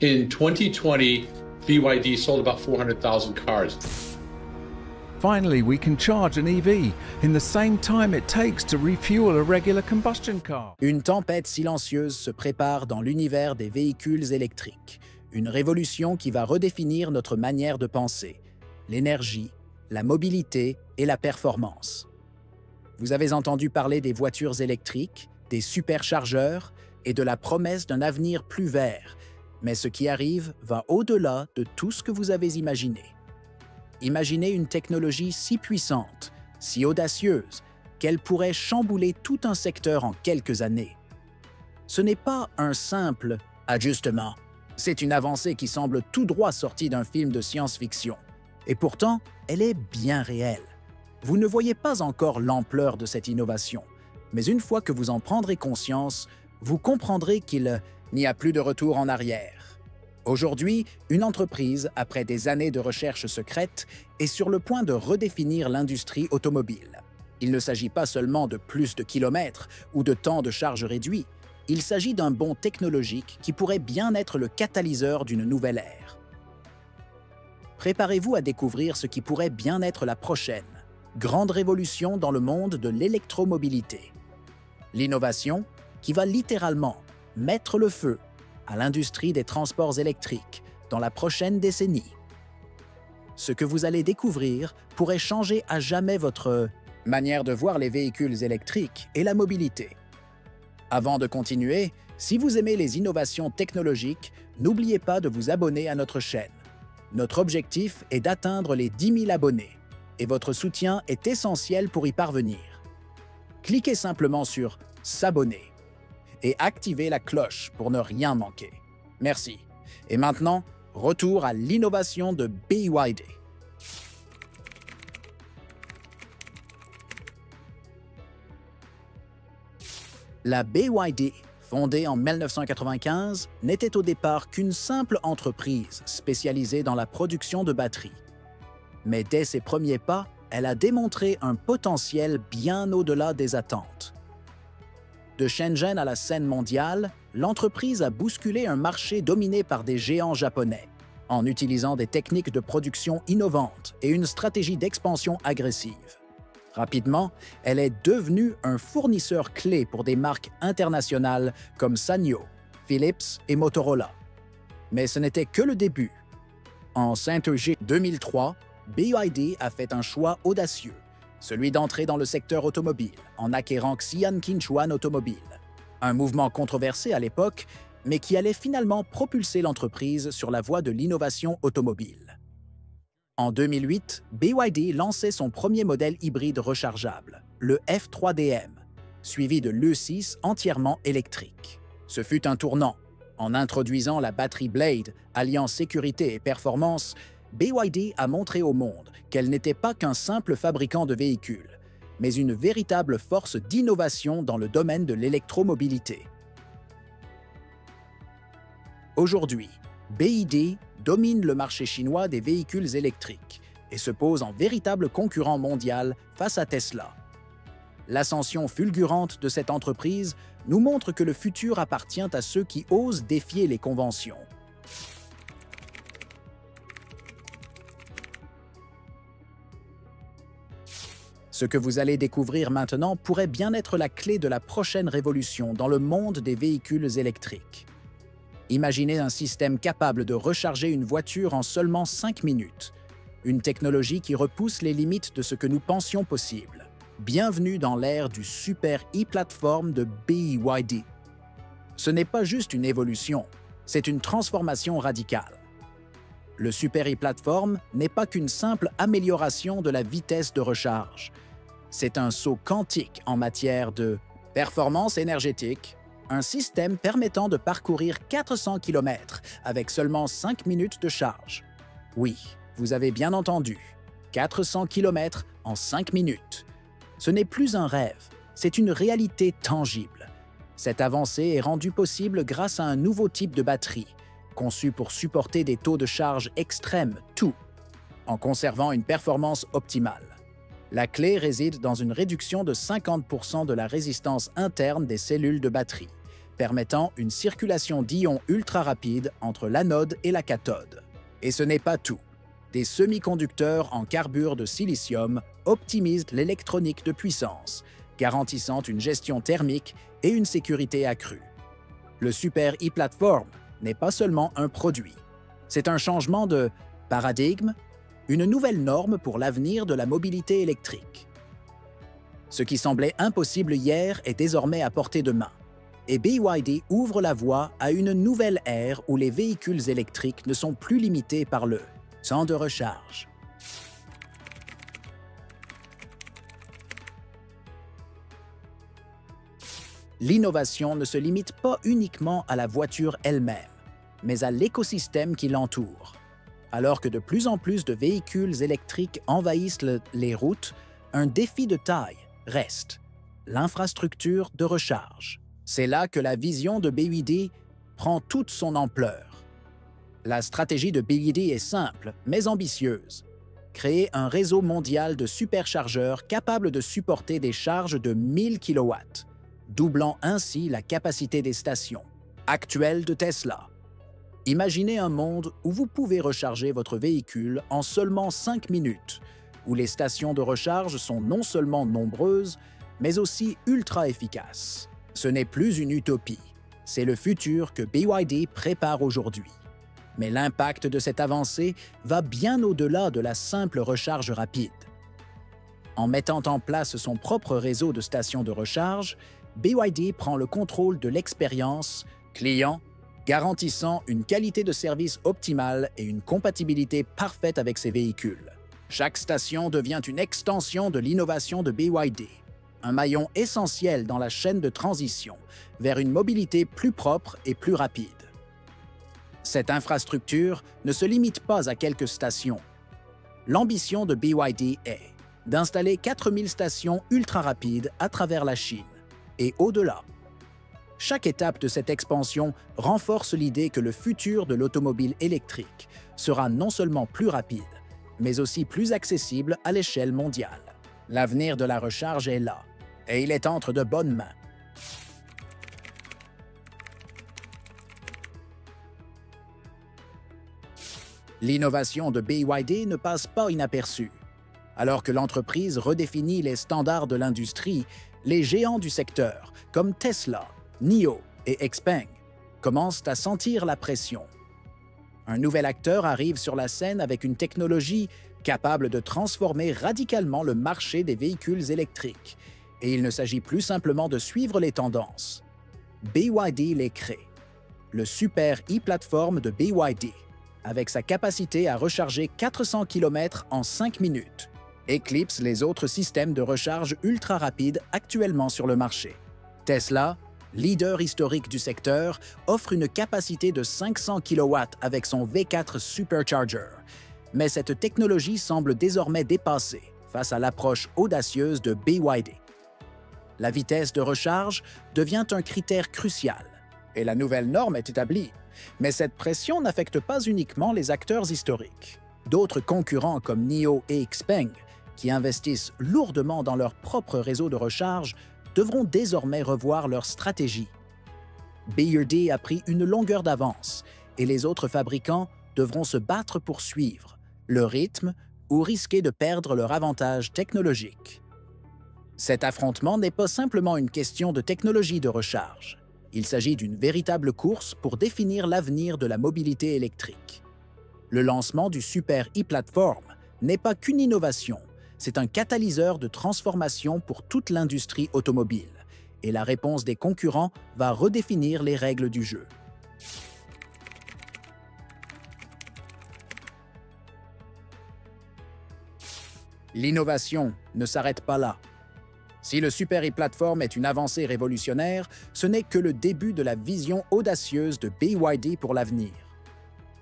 In 2020, BYD sold about 400,000 cars. Finally, we can charge an EV in the same time it takes to refuel a regular combustion car. Une tempête silencieuse se prépare dans l'univers des véhicules électriques. Une révolution qui va redéfinir notre manière de penser, l'énergie, la mobilité et la performance. Vous avez entendu parler des voitures électriques, des superchargeurs et de la promesse d'un avenir plus vert. Mais ce qui arrive va au-delà de tout ce que vous avez imaginé. Imaginez une technologie si puissante, si audacieuse, qu'elle pourrait chambouler tout un secteur en quelques années. Ce n'est pas un simple ajustement. C'est une avancée qui semble tout droit sortie d'un film de science-fiction. Et pourtant, elle est bien réelle. Vous ne voyez pas encore l'ampleur de cette innovation, mais une fois que vous en prendrez conscience, vous comprendrez qu'il n'y a plus de retour en arrière. Aujourd'hui, une entreprise, après des années de recherche secrète, est sur le point de redéfinir l'industrie automobile. Il ne s'agit pas seulement de plus de kilomètres ou de temps de charge réduit, il s'agit d'un bond technologique qui pourrait bien être le catalyseur d'une nouvelle ère. Préparez-vous à découvrir ce qui pourrait bien être la prochaine grande révolution dans le monde de l'électromobilité. L'innovation qui va littéralement mettre le feu à l'industrie des transports électriques dans la prochaine décennie. Ce que vous allez découvrir pourrait changer à jamais votre manière de voir les véhicules électriques et la mobilité. Avant de continuer, si vous aimez les innovations technologiques, n'oubliez pas de vous abonner à notre chaîne. Notre objectif est d'atteindre les 10 000 abonnés et votre soutien est essentiel pour y parvenir. Cliquez simplement sur « S'abonner » et activez la cloche pour ne rien manquer. Merci. Et maintenant, retour à l'innovation de BYD. La BYD, fondée en 1995, n'était au départ qu'une simple entreprise spécialisée dans la production de batteries. Mais dès ses premiers pas, elle a démontré un potentiel bien au-delà des attentes. De Shenzhen à la scène mondiale, l'entreprise a bousculé un marché dominé par des géants japonais, en utilisant des techniques de production innovantes et une stratégie d'expansion agressive. Rapidement, elle est devenue un fournisseur clé pour des marques internationales comme Sanyo, Philips et Motorola. Mais ce n'était que le début. En Saint-Euge 2003, BYD a fait un choix audacieux, celui d'entrer dans le secteur automobile en acquérant Xi'an Qinchuan Automobile, un mouvement controversé à l'époque, mais qui allait finalement propulser l'entreprise sur la voie de l'innovation automobile. En 2008, BYD lançait son premier modèle hybride rechargeable, le F3DM, suivi de l'E6 entièrement électrique. Ce fut un tournant. En introduisant la batterie Blade, alliant sécurité et performance, BYD a montré au monde qu'elle n'était pas qu'un simple fabricant de véhicules, mais une véritable force d'innovation dans le domaine de l'électromobilité. Aujourd'hui, BYD domine le marché chinois des véhicules électriques et se pose en véritable concurrent mondial face à Tesla. L'ascension fulgurante de cette entreprise nous montre que le futur appartient à ceux qui osent défier les conventions. Ce que vous allez découvrir maintenant pourrait bien être la clé de la prochaine révolution dans le monde des véhicules électriques. Imaginez un système capable de recharger une voiture en seulement 5 minutes, une technologie qui repousse les limites de ce que nous pensions possible. Bienvenue dans l'ère du Super e-platform de BYD. Ce n'est pas juste une évolution, c'est une transformation radicale. Le Super e-platform n'est pas qu'une simple amélioration de la vitesse de recharge. C'est un saut quantique en matière de performance énergétique, un système permettant de parcourir 400 km avec seulement 5 minutes de charge. Oui, vous avez bien entendu, 400 km en 5 minutes. Ce n'est plus un rêve, c'est une réalité tangible. Cette avancée est rendue possible grâce à un nouveau type de batterie, conçu pour supporter des taux de charge extrêmes, tout en conservant une performance optimale. La clé réside dans une réduction de 50% de la résistance interne des cellules de batterie, permettant une circulation d'ions ultra rapide entre l'anode et la cathode. Et ce n'est pas tout. Des semi-conducteurs en carbure de silicium optimisent l'électronique de puissance, garantissant une gestion thermique et une sécurité accrue. Le Super e-Platform n'est pas seulement un produit, c'est un changement de paradigme, une nouvelle norme pour l'avenir de la mobilité électrique. Ce qui semblait impossible hier est désormais à portée de main, et BYD ouvre la voie à une nouvelle ère où les véhicules électriques ne sont plus limités par le temps de recharge. L'innovation ne se limite pas uniquement à la voiture elle-même, mais à l'écosystème qui l'entoure. Alors que de plus en plus de véhicules électriques envahissent les routes, un défi de taille reste l'infrastructure de recharge. C'est là que la vision de BYD prend toute son ampleur. La stratégie de BYD est simple, mais ambitieuse. Créer un réseau mondial de superchargeurs capable de supporter des charges de 1000 kW, doublant ainsi la capacité des stations actuelles de Tesla. Imaginez un monde où vous pouvez recharger votre véhicule en seulement 5 minutes, où les stations de recharge sont non seulement nombreuses, mais aussi ultra efficaces. Ce n'est plus une utopie, c'est le futur que BYD prépare aujourd'hui. Mais l'impact de cette avancée va bien au-delà de la simple recharge rapide. En mettant en place son propre réseau de stations de recharge, BYD prend le contrôle de l'expérience client, garantissant une qualité de service optimale et une compatibilité parfaite avec ses véhicules. Chaque station devient une extension de l'innovation de BYD, un maillon essentiel dans la chaîne de transition vers une mobilité plus propre et plus rapide. Cette infrastructure ne se limite pas à quelques stations. L'ambition de BYD est d'installer 4000 stations ultra rapides à travers la Chine et au-delà. Chaque étape de cette expansion renforce l'idée que le futur de l'automobile électrique sera non seulement plus rapide, mais aussi plus accessible à l'échelle mondiale. L'avenir de la recharge est là, et il est entre de bonnes mains. L'innovation de BYD ne passe pas inaperçue. Alors que l'entreprise redéfinit les standards de l'industrie, les géants du secteur, comme Tesla, NIO et XPeng, commencent à sentir la pression. Un nouvel acteur arrive sur la scène avec une technologie capable de transformer radicalement le marché des véhicules électriques. Et il ne s'agit plus simplement de suivre les tendances. BYD les crée. Le Super e-Platform de BYD, avec sa capacité à recharger 400 km en 5 minutes, éclipse les autres systèmes de recharge ultra rapide actuellement sur le marché. Tesla, leader historique du secteur, offre une capacité de 500 kW avec son V4 Supercharger. Mais cette technologie semble désormais dépassée face à l'approche audacieuse de BYD. La vitesse de recharge devient un critère crucial, et la nouvelle norme est établie. Mais cette pression n'affecte pas uniquement les acteurs historiques. D'autres concurrents comme NIO et XPeng, qui investissent lourdement dans leur propre réseau de recharge, devront désormais revoir leur stratégie. BYD a pris une longueur d'avance, et les autres fabricants devront se battre pour suivre le rythme ou risquer de perdre leur avantage technologique. Cet affrontement n'est pas simplement une question de technologie de recharge. Il s'agit d'une véritable course pour définir l'avenir de la mobilité électrique. Le lancement du Super e-Platform n'est pas qu'une innovation, c'est un catalyseur de transformation pour toute l'industrie automobile, et la réponse des concurrents va redéfinir les règles du jeu. L'innovation ne s'arrête pas là. Si le Super e-Platform est une avancée révolutionnaire, ce n'est que le début de la vision audacieuse de BYD pour l'avenir.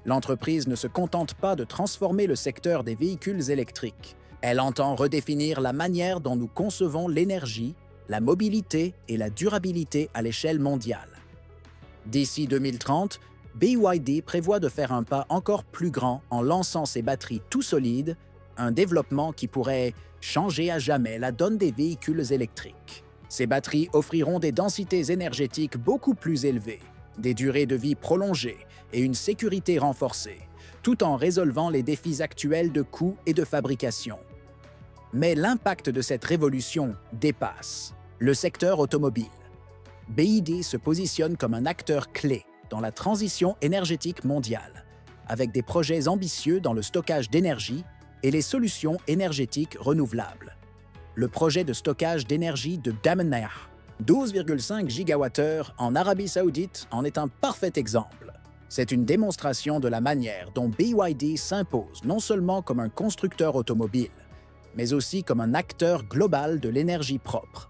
L'entreprise ne se contente pas de transformer le secteur des véhicules électriques. Elle entend redéfinir la manière dont nous concevons l'énergie, la mobilité et la durabilité à l'échelle mondiale. D'ici 2030, BYD prévoit de faire un pas encore plus grand en lançant ses batteries tout solides, un développement qui pourrait changer à jamais la donne des véhicules électriques. Ces batteries offriront des densités énergétiques beaucoup plus élevées, des durées de vie prolongées et une sécurité renforcée, tout en résolvant les défis actuels de coût et de fabrication. Mais l'impact de cette révolution dépasse le secteur automobile. BYD se positionne comme un acteur clé dans la transition énergétique mondiale, avec des projets ambitieux dans le stockage d'énergie et les solutions énergétiques renouvelables. Le projet de stockage d'énergie de Damanhur, 12,5 gigawattheures en Arabie Saoudite, en est un parfait exemple. C'est une démonstration de la manière dont BYD s'impose non seulement comme un constructeur automobile, mais aussi comme un acteur global de l'énergie propre.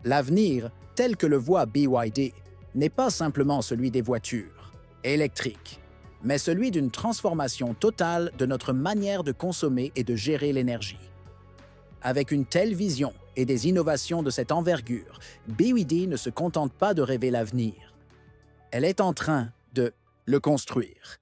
L'avenir, tel que le voit BYD, n'est pas simplement celui des voitures électriques, mais celui d'une transformation totale de notre manière de consommer et de gérer l'énergie. Avec une telle vision et des innovations de cette envergure, BYD ne se contente pas de rêver l'avenir. Elle est en train de le construire.